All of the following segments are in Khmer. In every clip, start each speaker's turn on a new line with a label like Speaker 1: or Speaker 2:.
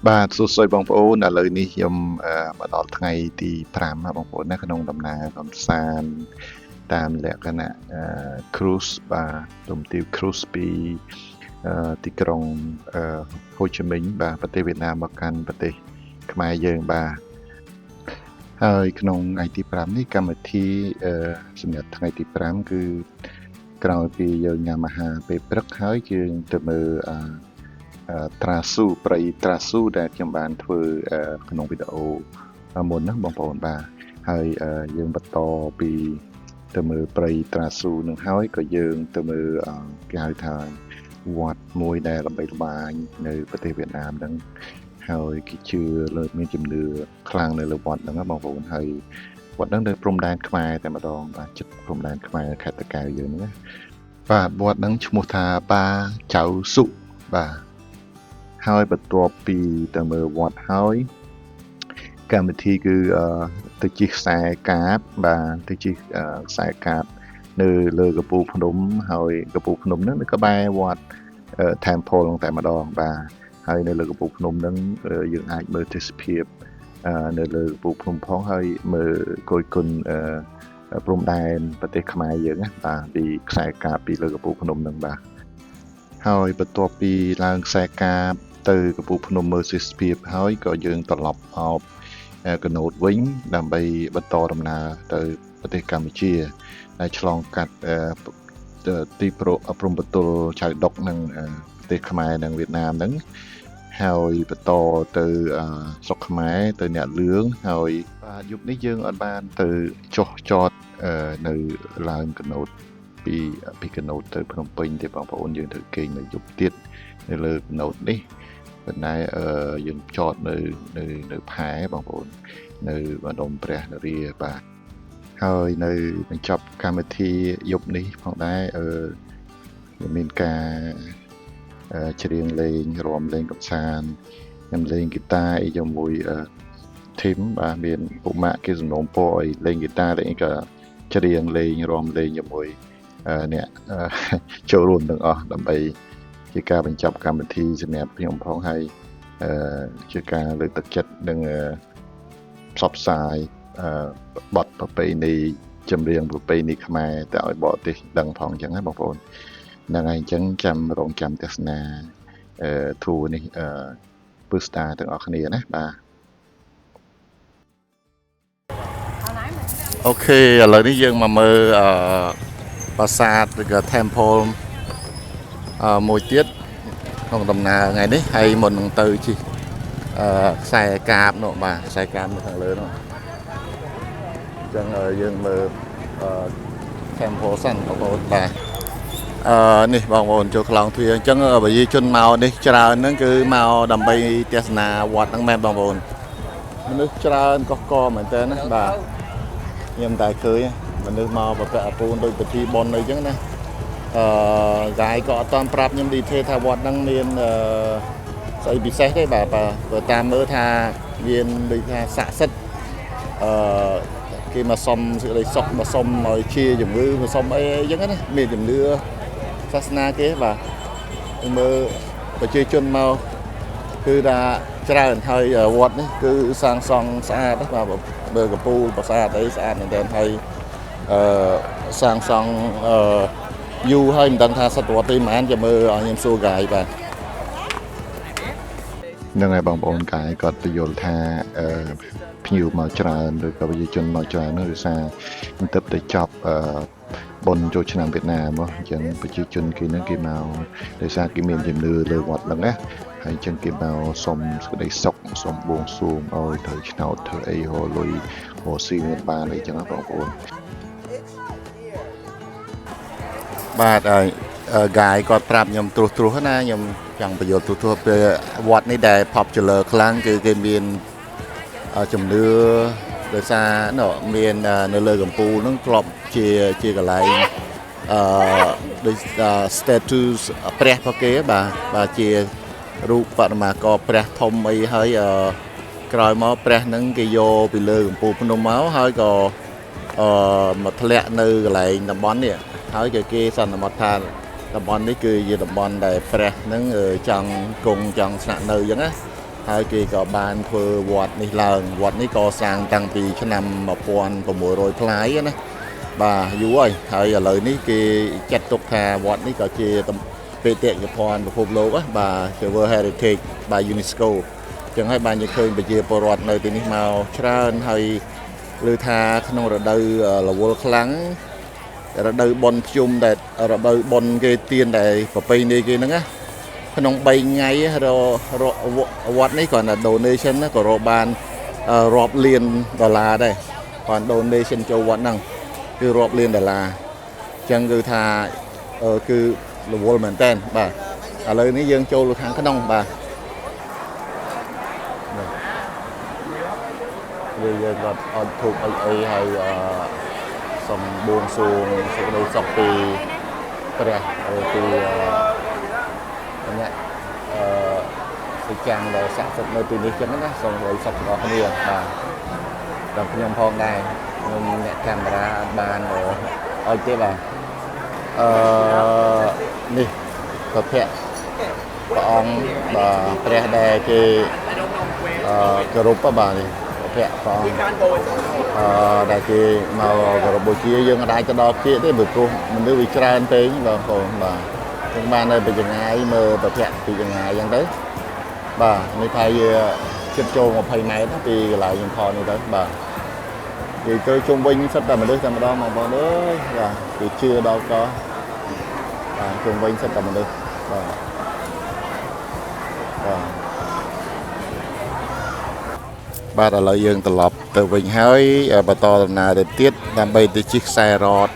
Speaker 1: បាទសួស្តីបងប្អូនឥឡូវនេះខ្ញុំមកដល់ថ្ងៃទី5ហើយបងប្អូនណាក្នុងដំណើរកម្សាន្តតាមលក្ខណៈcruise បាទទំទាវ cruise ពីទីក្រុងហូជីមិញបាទប្រទេសវៀតណាមមកកាន់ប្រទេសខ្មែរយើងបាទហើយក្នុងថ្ងៃទី5នេះកម្មវិធីសម្រាប់ថ្ងៃទី5គឺក្រោយពីយើងញ៉ាំអាហារពេលព្រឹកហើយយើងទៅមើលត្រាស៊ូព្រៃត្រាស៊ូដែលខ្ញុំបានធ្វើក្នុងវីដេអូមុនណាបងប្អូនបាទហើយយើងបន្តពីទៅមើលព្រៃត្រាស៊ូនឹងហើយក៏យើងទៅមើលគេហៅថាវត្តមួយដែលល្បីល្បាញនៅប្រទេសវៀតណាមហ្នឹងហើយគេជឿលើមានជំនឿខ្លាំងនៅលើវត្តហ្នឹងណាបងប្អូនហើយវត្តហ្នឹងនៅព្រំដែនខ្មែរតែម្ដងបាទជិតព្រំដែនខ្មែរខេត្តតាកែវយើងហ្នឹងណាបាទវត្តហ្នឹងឈ្មោះថាបាចៅសុបាទហើយបន្ទាប់ពីទៅមើលវត្តហើយកម្មវិធីគឺទៅជិះខ្សែកាបបាទទៅជិះខ្សែកាបនៅលើកំពូលភ្នំហើយកំពូលភ្នំហ្នឹងនៅក្បែរវត្តTemple តែម្ដងបាទហើយនៅលើកំពូលភ្នំហ្នឹងយើងអាចមើលទេសភាពនៅលើកំពូលភ្នំផងហើយមើលគយគន់ព្រំដែនប្រទេសខ្មែរយើងណាបាទពីខ្សែកាបពីលើកំពូលភ្នំហ្នឹងបាទហើយបន្ទាប់ពីឡើងខ្សែកាបទៅកំពូលភ្នំមើលទេសភាពហើយក៏យើងត្រឡប់មកកណូតវិញដើម្បីបន្តដំណើរទៅប្រទេសកម្ពុជាហើយឆ្លងកាត់ទីព្រំប្រទល់ចៅដុកនិងប្រទេសខ្មែរនិងវៀតណាមហ្នឹងហើយបន្តទៅស្រុកខ្មែរទៅអ្នកលឿងហើយបាទយប់នេះយើងអត់បានទៅចុះចតនៅឡើងកណូតពីកណូតទៅភ្នំពេញទេបងប្អូនយើងត្រូវគេងនៅយប់ទៀតនៅលើកណូតនេះប៉ុន្តែយើងចតនៅផែបងប្អូននៅបណ្ដុំព្រះនរាបាទហើយនៅបញ្ចប់កម្មវិធីយប់នេះផងដែរមានការច្រៀងលេងរាំលេងកម្សាន្តខ្ញុំលេងហ្គីតាជាមួយធីមបាទមានពុកម៉ាក់គេសំណូមពរឲ្យលេងហ្គីតាលេងក៏ច្រៀងលេងរាំលេងជាមួយអ្នកចូលរួមទាំងអស់ដើម្បីជាការបញ្ចប់កម្មវិធីសម្រាប់ខ្ញុំផងហើយជាការលើកទឹកចិត្តនិងផ្សព្វផ្សាយបទប្រពៃណីចម្រៀងប្រពៃណីខ្មែរទៅឲ្យបរទេសដឹងផងអញ្ចឹងណាបងប្អូនហ្នឹងហើយអញ្ចឹងចាំរងចាំទស្សនាធូរនេះពឹស្ដាទាំងអស់គ្នាណាបាទអូខេឥឡូវនេះយើងមកមើលប្រាសាទឬក៏ Temple មួយទៀតក្នុងដំណើរថ្ងៃនេះហើយមុននឹងទៅជិះខ្សែកាបនោះបាទខ្សែកាបនៅខាងលើនោះអញ្ចឹងយើងមើលTemple សិនបងប្អូនបាទនេះបងប្អូនចូលខ្លងទ្វារអញ្ចឹងប្រជាជនមកនេះច្រើនហ្នឹងគឺមកដើម្បីទស្សនាវត្តហ្នឹងមែនបងប្អូនមនុស្សច្រើនកុះកមែនតើណាបាទខ្ញុំតែឃើញមនុស្សមកប្រពៃអពូនដូចពិធីបុណ្យអីចឹងណាកាយក៏អត់តាន់ប្រាប់ខ្ញុំឌីថេលថាវត្តហ្នឹងមានស្អីពិសេសទេបាទបើតាមមើលថាមានដូចថាស័ក្តិសិទ្ធិគេមកសុំសេចក្តីសុខមកសុំឲ្យជាជំងឺមកសុំអីចឹងណាមានជំនឿសាសនាគេបាទមើលប្រជាជនមកគឺថាច្រើនហើយវត្តនេះគឺសាងសង់ស្អាតណាស់បាទមើលកំពូលប្រាសាទអីស្អាតមែនទែនហើយសាងសង់យូរហើយមិនដឹងថាសតវត្សទីប៉ុន្មានចាំមើលឲ្យខ្ញុំសួរកាយបាទហ្នឹងហើយបងប្អូនកាយគាត់ពយល់ថាភ្ញៀវមកច្រើនឬក៏ប្រជាជនមកច្រើននោះដោយសារបន្ទាប់ទៅចប់បុណ្យចូលឆ្នាំវៀតណាមអញ្ចឹងប្រជាជនគេនឹងគេមកដោយសារគេមានជំនឿលើវត្តហ្នឹងណាហើយអញ្ចឹងគេមកសុំសេចក្តីសុខសុំបួងសួងឲ្យត្រូវឆ្នោតធ្វើអីហៅលុយហៅស៊ីមានបានអីចឹងណាបងប្អូនបាទហើយកាយគាត់ប្រាប់ខ្ញុំត្រួសណាខ្ញុំចង់បញ្យល់ត្រួសពេលវត្តនេះដែល popular ខ្លាំងគឺគេមានជំនឿដោយសារមាននៅលើកំពូលហ្នឹងធ្លាប់ជាកន្លែងដូច status ព្រះរបស់គេបាទជារូបបដិមាករព្រះធំអីហើយក្រោយមកព្រះហ្នឹងគេយកពីលើកំពូលភ្នំមកហើយក៏មកធ្លាក់នៅកន្លែងតំបន់នេះហើយគេសន្មតថាតំបន់នេះគឺជាតំបន់ដែលព្រះហ្នឹងចង់គង់ចង់ស្នាក់នៅអញ្ចឹងណា
Speaker 2: ហើយគេក៏បានធ្វើវត្តនេះឡើងវត្តនេះក៏សាងតាំងពីឆ្នាំ1600ផ្លាយណាបាទយូរហើយឥឡូវនេះគេចាត់ទុកថាវត្តនេះក៏ជាបេតិកភណ្ឌពិភពលោកបាទជា World Heritage by UNESCO ចឹងហើយបានយើងឃើញប្រជាពលរដ្ឋនៅទីនេះមកច្រើនហើយឮថាក្នុងរដូវរវល់ខ្លាំងរដូវបុណ្យភ្ជុំដែលរដូវបុណ្យគេទៀនដែលប្រពៃណីគេហ្នឹងណាក្នុង3ថ្ងៃវត្តនេះគាត់ថា donation ក៏រកបានរាប់លានដុល្លារដែរគាត់ donation ចូលវត្តហ្នឹងគឺរាប់លានដុល្លារអញ្ចឹងគឺថាគឺរវល់មែនតើបាទឥឡូវនេះយើងចូលខាងក្នុងបាទយើងគាត់អត់ធូបអីហើយសំបួងសួងសេចក្តីសុខពីព្រះពីអ្នកសេចក្ដីដែលស័ក្តិសិទ្ធិនៅទីនេះចឹងណាសូមឲ្យសុខដល់គ្នាបាទដល់ខ្ញុំផងដែរខ្ញុំអ្នកកាមេរ៉ាបានអត់ទេបាទនេះប្រភពព្រះអង្គបាទព្រះដែលគេគោរពបាទនេះប្រភពព្រះអង្គដែលគេមកគោរពបូជាយើងអាចទៅដល់គៀកទេព្រោះមនុស្សវាច្រើនពេកបងប្អូនបាទយើងបាននៅពីចងាយមើលប្រភពពីចងាយអញ្ចឹងទៅបាទនេះថាវាជិតចូល20ម៉ែត្រពីកន្លែងខ្ញុំថតនេះទៅបាទនិយាយទៅជុំវិញសិតតែមនុស្សតែម្ដងបងប្អូនអើយបាទគឺជឿដល់ក៏បាទជុំវិញសិតតែមនុស្សបាទបាទឥឡូវយើងត្រឡប់ទៅវិញហើយបន្តដំណើរទៅទៀតដើម្បីទៅជិះខ្សែរ៉ត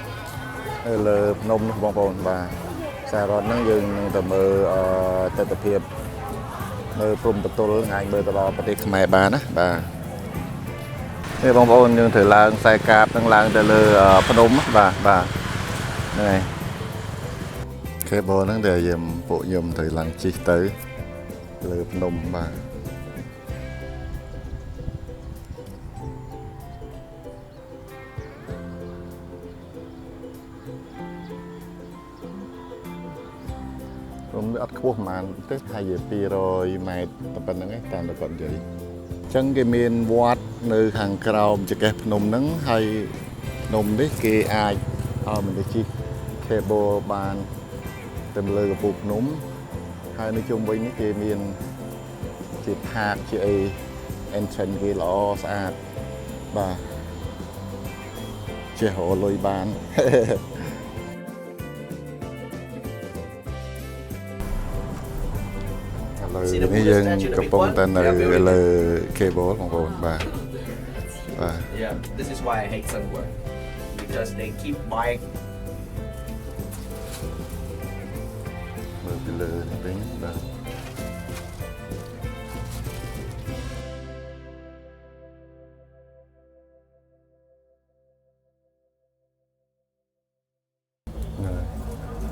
Speaker 2: នៅលើភ្នំនោះបងប្អូនបាទខ្សែរ៉តហ្នឹងយើងនឹងទៅមើលទិដ្ឋភាពនៅព្រំប្រទល់អាចមើលទៅដល់ប្រទេសខ្មែរបានណាបាទនេះបងប្អូនយើងត្រូវឡើងខ្សែកាបនឹងឡើងទៅលើភ្នំបាទហ្នឹងហើយខេបលហ្នឹងដែលពួកខ្ញុំត្រូវឡើងជិះទៅលើភ្នំបាទព្រំវាអត់ខ្ពស់ប្រហែលទេហើយ200ម៉ែត្រតែប៉ុណ្្នឹងឯងតាមតែគាត់និយាយអញ្ចឹងគេមានវត្តនៅខាងក្រោមចង្កេះភ្នំហ្នឹងហើយភ្នំនេះគេអាចឲ្យមនុស្សជិះ cable បានទៅលើកំពូលភ្នំហើយនៅជុំវិញនេះគេមានជាផាកជាអី entrance គេល្អស្អាតបាទចេះរលុយបាននេះយើងកំពុងតែនៅលើ cable បងប្អូនបាទ
Speaker 3: Yeah, this is why I hate Sunwork because they keep buying
Speaker 2: មើលពីលើនេះវិញបាទ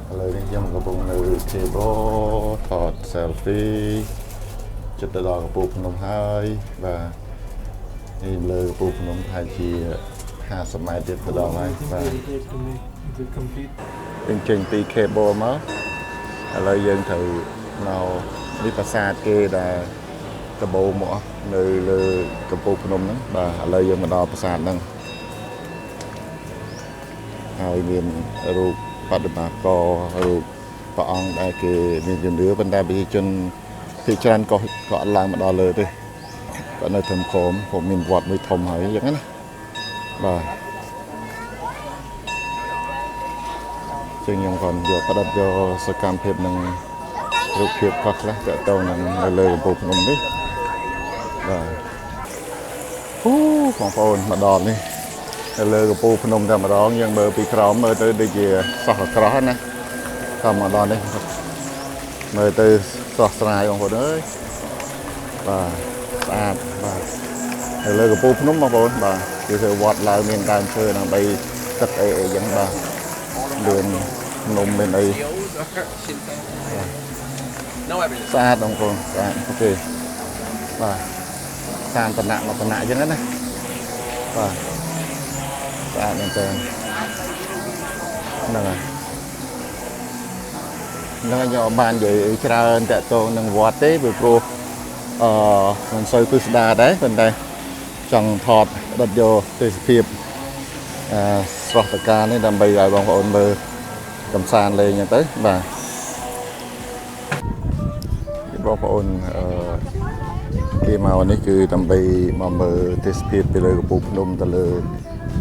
Speaker 2: ឥឡូវនេះខ្ញុំកំពុងនៅ cable ថត selfie ជិតទៅដល់កំពូលភ្នំហើយបាទនេះលើកំពូលភ្នំថាជា50ម៉ែត្រទៀតទៅដល់ហើយបាទចេញពី cable មកឥឡូវយើងត្រូវមកនេះប្រាសាទគេដែលដំបូងមកនៅលើកំពូលភ្នំហ្នឹងបាទឥឡូវយើងមកដល់ប្រាសាទហ្នឹងហើយមានរូបបដិមាកររូបព្រះអង្គដែលគេមានជំនឿប៉ុន្តែប្រជាជនភាគច្រើនក៏អត់ឡើងមកដល់លើទេគាត់នៅត្រឹមក្រោមผมមានវត្តមួយធំហើយអញ្ចឹងណាបាទជាងខ្ញុំcònយកផ្ដិតយកសកម្មភាពនឹងរូបភាពខ្លះតើតទៅនឹងនៅលើកំពូលភ្នំនេះបាទបងប្អូនមកដល់នេះនៅលើកំពូលភ្នំតែម្ដងយើងមើលពីក្រោមមើលទៅដូចជាសោះក្រោះណាតាមមកដល់នេះមើលទៅស្រស់ស្រាយបងប្អូនអើយបាទស្អាតបាទនៅលើកំពូលភ្នំបងប្អូនបាទគឺធ្វើវត្តឡើងមានដើមឈើដើម្បីទឹកអីចឹងបាទមានភ្នំមានអីស្អាតបងប្អូនស្អាតអូខេបាទតាមតំណែងមកតំណែងចឹងណាបាទស្អាតមែនតើហ្នឹងហើយខ្ញុំបាននិយាយច្រើនតាក់ទងនឹងវត្តទេព្រោះ មិនសូវពិស្ដារដែរប៉ុន្តែចង់ថតដុតយកទេសភាពស្រស់តកានេះដើម្បីឲ្យបងប្អូនមើលកំសាន្តលេងទៅបាទបងប្អូនគេមកនេះគឺដើម្បីមកមើលទេសភាពពីលើកំពូលភ្នំទៅលើ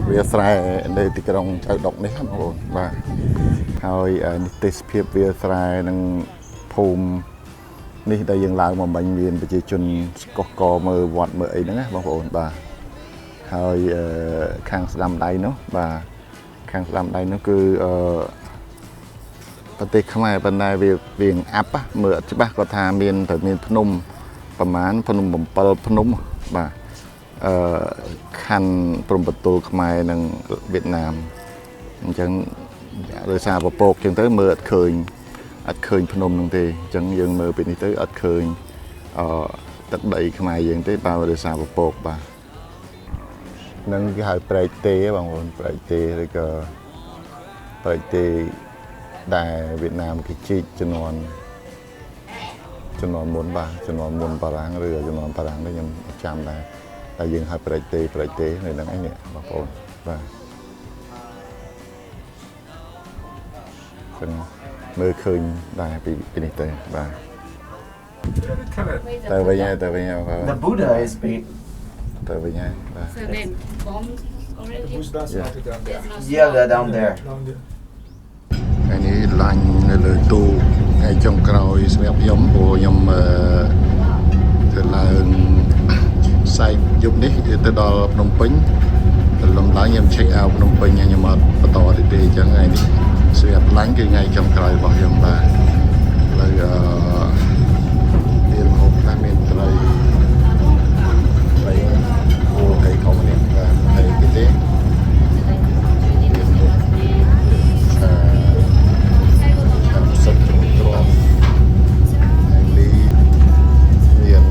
Speaker 2: វាលស្រែនៅទីក្រុងចៅដុកនេះបងប្អូនបាទហើយនេះទេសភាពវាលស្រែនិងភូមិនេះដែលយើងឡើងមកមិញមានប្រជាជនស្កុះកមើលវត្តមើលអីហ្នឹងណាបងប្អូនបាទហើយខាងស្ដាំដៃនោះបាទខាងស្ដាំដៃនោះគឺប្រទេសខ្មែរប៉ុន្តែវាអាប់មើលអត់ច្បាស់គាត់ថាមានតែមានភ្នំប្រមាណភ្នំ7ភ្នំបាទខណ្ឌព្រំប្រទល់ខ្មែរនិងវៀតណាមអញ្ចឹងដោយសារពពកអញ្ចឹងទៅមើលអត់ឃើញភ្នំហ្នឹងទេអញ្ចឹងយើងមើលពីនេះទៅអត់ឃើញទឹកដីខ្មែរយើងទេបើដោយសារពពកបាទនឹងគេហៅព្រែកទេបងប្អូនព្រែកទេឬក៏ព្រែកទេដែលវៀតណាមគេជីកជំនាន់មុនបាទជំនាន់មុនបារាំងឬជំនាន់បារាំងនេះខ្ញុំចាំដែរតែយើងហៅព្រែកទេនៅហ្នឹងឯងនេះបងប្អូនបាទចឹងមើលឃើញដែរពីនេះទៅបាទទៅវិញហើយ
Speaker 3: The Buddha is big.
Speaker 2: ទៅវិញហើយបាទ
Speaker 4: So they bombed already?
Speaker 3: Yeah, they're down there.
Speaker 2: ថ្ងៃនេះឡាញ់នៅលើទូថ្ងៃចុងក្រោយសម្រាប់ខ្ញុំព្រោះខ្ញុំធ្វើឡើងសាយយប់នេះទៅដល់ភ្នំពេញទៅលំឡើងខ្ញុំ check out ភ្នំពេញខ្ញុំអត់បន្តទៀតទេអញ្ចឹងថ្ងៃនេះសម្រាប់ឡាញ់គឺថ្ងៃចុងក្រោយរបស់ខ្ញុំបាទហើយមានហូបខ្លះមានត្រីអូត្រីខំនេះបាទហើយគេទេសុខទ្រព្យហើយលីមាន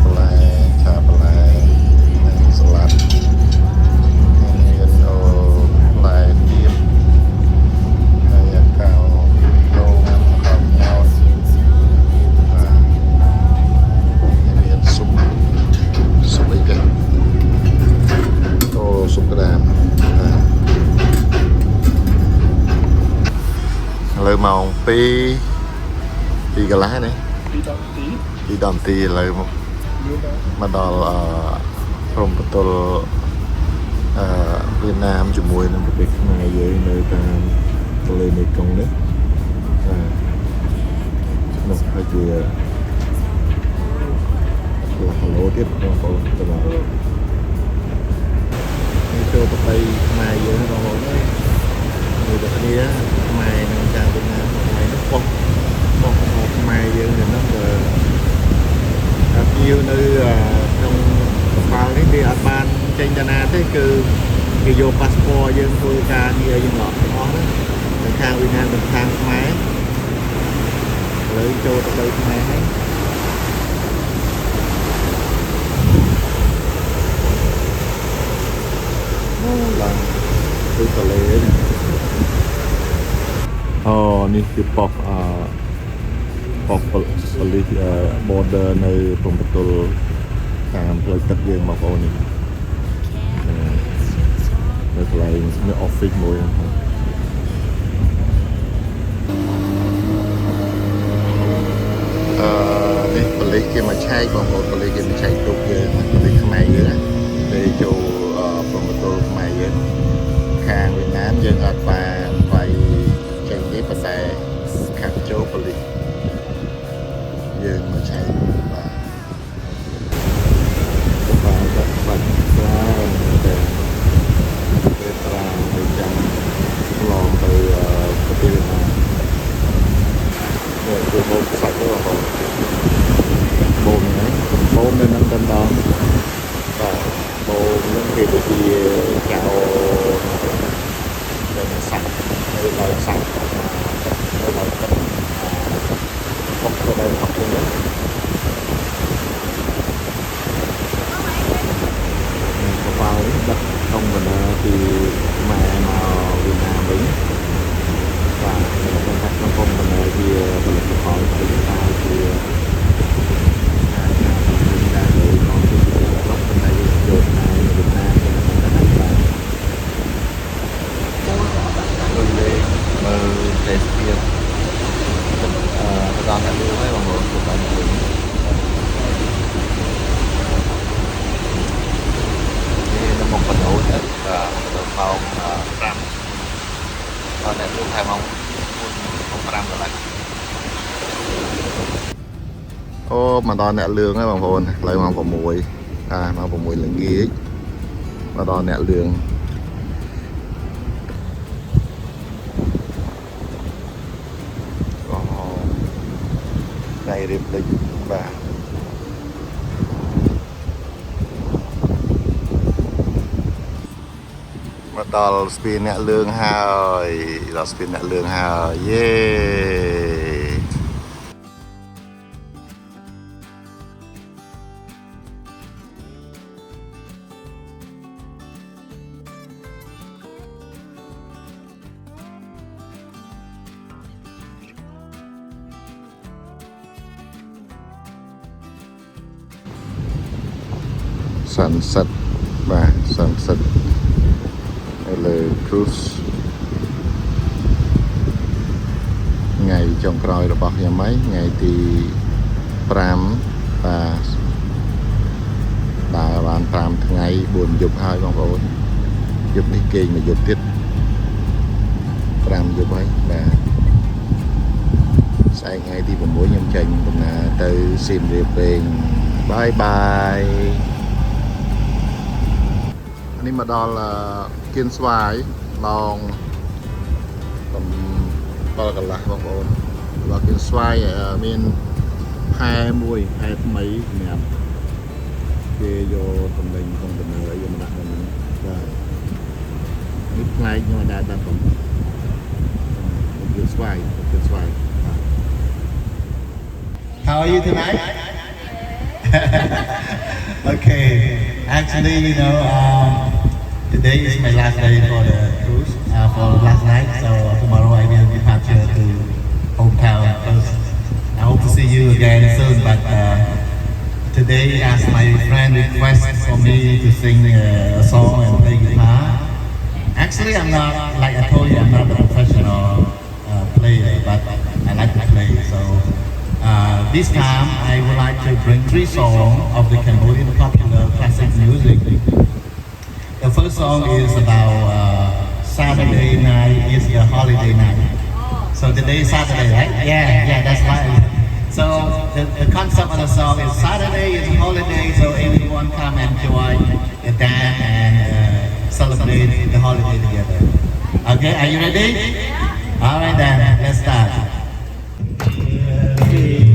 Speaker 2: បន្លែឆាបន្លែនិងសាឡាត់មានបន្លែទៀបហើយកៅលោខំញ៉ោមានស៊ុបអីគេស៊ុបក្តាមឥឡូវម៉ោង2កន្លះនេះ2 10 នាទីឥឡូវមកដល់ព្រំប្រទល់វៀតណាមជាមួយនឹងប្រទេសខ្មែរយើងនៅតាមទន្លេមេគង្គនេះនោះហើយជាគីឡូទៀតបងប្អូនទៅមកនេះចូលប្រទេសខ្មែរយើងបងប្អូនមួយតែគ្នាខ្មែរនឹងចាវៀតណាមថ្ងៃនេះបោះខ្មែរយើងនៅនោះភ្ញៀវនៅក្នុងកប៉ាល់នេះវាអត់បានចេញតាណាទេគឺគេយកប៉ាសពតយើងធ្វើការងារយើងអត់ទាំងអស់ហ្នឹងទាំងខាងវៀតណាមទាំងខាងខ្មែរឥឡូវចូលទៅដីខ្មែរហើយឡើងទៅទន្លេនេះនេះគឺប៉ុស្តិ៍ប៉ូលីស border នៅព្រំប្រទល់តាមផ្លូវទឹកយើងបងប្អូននេះនៅកន្លែងនៅ office មួយហ្នឹងនេះប៉ូលីសគេមកឆែកបងប្អូនប៉ូលីសគេមកឆែកទុកយើងប៉ូលីសខ្មែរយើងទៅចូលព្រំប្រទល់ខ្មែរយើងខាងវៀតណាមយើងអត់បានវាយចេញទេប៉ុន្តែខាងចូលប៉ូលីសយើងមកឆែកបាទបាត់ស្រាតែពេលត្រាទៅចាំឆ្លងទៅប្រទេសវៀតណាមគឺបូមសាច់ទៅបងបូមហ្នឹងបូមនៅនឹងតំដងបាទបូមហ្នឹងគេទៅជាចៅដែលសាច់នៅដល់សាច់នៅដល់ទឹកហុកទៅដល់ហុកទៅហ្នឹងកប៉ាល់នេះដឹកក្នុងបណ្ដាពីខ្មែរមកវៀតណាមវិញបាទខ្ញុំថាក្នុងបណ្ដាជាផលិតផលទៅតាមជា
Speaker 1: រឿងហើយបងប្អូនសម្រាប់រឿងនេះនៅមុខបណ្ដោយទៅម៉ោង5តតែលោកថែម៉ោង5កន្លះអូមកដល់អ្នកលឿងហើយបងប្អូនឥឡូវម៉ោង6ម៉ោង6ល្ងាចមកដល់អ្នកលឿងថ្ងៃរៀបលេចបាទមកដល់ស្ពានអ្នកលឿងហើយដល់ស្ពានអ្នកលឿងហើយយេsunset បាទ sunset នៅលើ cruise ថ្ងៃចុងក្រោយរបស់ខ្ញុំហើយថ្ងៃទី5បាទដើរបាន5ថ្ងៃ4យប់ហើយបងប្អូនយប់នេះគេងមួយយប់ទៀត5យប់ហើយបាទស្អែកថ្ងៃទី6ខ្ញុំចេញដំណើរទៅសៀមរាបវិញបាយបាយនេះមកដល់គៀនស្វាយម៉ោង7កន្លះបងប្អូនដល់គៀនស្វាយមានផែមួយផែថ្មីសម្រាប់គេយកតំណែងកុងតឺន័រយកមកដាក់នៅនេះបាទនេះផ្នែកខ្ញុំដែរដាក់ខ្ញុំគៀនស្វាយបាទ
Speaker 5: How are you tonight? Okay, actually, you know, today is my last day for the cruise, for last night. So tomorrow I will departure to hometown first. I hope to see you again soon. But today, as my friend requested for me to sing a song and play guitar. Actually, I'm not, like I told you, I'm not a professional player, but I like to play. So. This time, I would like to bring 3 songs of the Cambodian popular classic music. The first song is about Saturday night is a holiday night. So today is Saturday, right? Yeah, that's right. So the concept of the song is Saturday is a holiday, so everyone come and join the dance and celebrate the holiday together. Okay, are you ready? All right then, let's start. Yeah.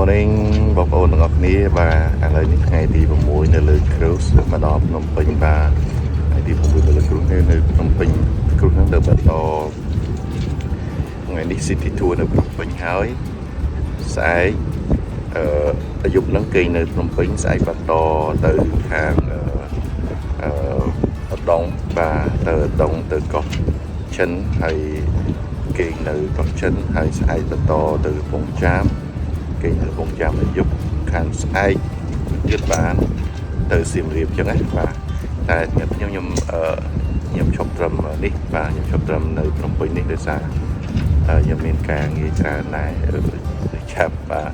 Speaker 1: morning បងប្អូនទាំងអស់គ្នាបាទឥឡូវនេះថ្ងៃទី6នៅលើ cruise មកដល់ភ្នំពេញបាទថ្ងៃទី6នៅលើ cruise នៅភ្នំពេញ cruise ហ្នឹងទៅបន្តថ្ងៃនេះ city tour នៅភ្នំពេញហើយស្អែកយប់ហ្នឹងគេងនៅភ្នំពេញស្អែកបន្តទៅខាងឧដុង្គបាទទៅឧដុង្គទៅកោះឈិនហើយគេងនៅកោះឈិនហើយស្អែកបន្តទៅកំពង់ចាមគេងនៅកំពង់ចាមនៅយប់ខាងស្អែកទៀតបានទៅសៀមរាបអញ្ចឹងណាបាទតែខ្ញុំឈប់ត្រឹមនេះបាទខ្ញុំឈប់ត្រឹមនៅភ្នំពេញនេះដោយសារខ្ញុំមានការងារច្រើនដែរឆាប់បាទ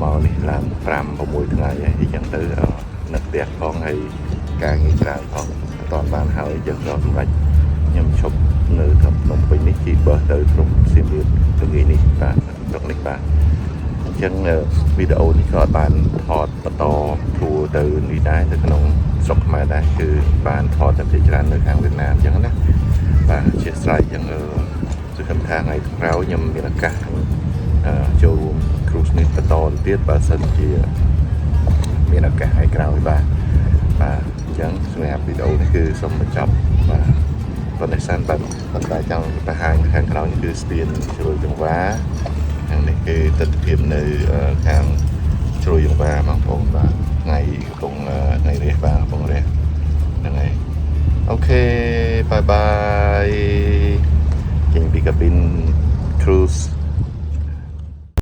Speaker 1: មកនេះឡើង5-6ថ្ងៃហើយអញ្ចឹងទៅនៅផ្ទះផងហើយការងារច្រើនផងអត់ទាន់បានហើយអញ្ចឹងក៏សម្រាប់ខ្ញុំឈប់នៅភ្នំពេញនេះជិះបឺសទៅក្រុងសៀមរាបថ្ងៃនេះបាទក្រុងនេះបាទអញ្ចឹងវីដេអូនេះក៏បានថតបន្តគួរទៅនេះដែរទៅក្នុងស្រុកខ្មែរដែរគឺបានថតតែពីច្រើននៅខាងវៀតណាមអញ្ចឹងណាបាទជាស្រ័យអញ្ចឹងសង្ឃឹមថាថ្ងៃក្រោយខ្ញុំមានឱកាសចូលរួម cruise នេះបន្តទៀតបើសិនជាមានឱកាសថ្ងៃក្រោយបាទអញ្ចឹងសម្រាប់វីដេអូនេះគឺសូមបញ្ចប់បាទប៉ុន្តែសិនបាទប៉ុន្តែចង់បង្ហាញខាងក្រោយនេះគឺស្ពានជ្រោយចង្វាខាងនេះគឺទស្សនវិជ្ជានៅខាងជ្រោយចង្វាបងប្អូនបាទថ្ងៃកំពុងថ្ងៃរះបាទកំពុងរះហ្នឹងហើយអូខេបាយបាយចេញពីកាប៊ីន cruise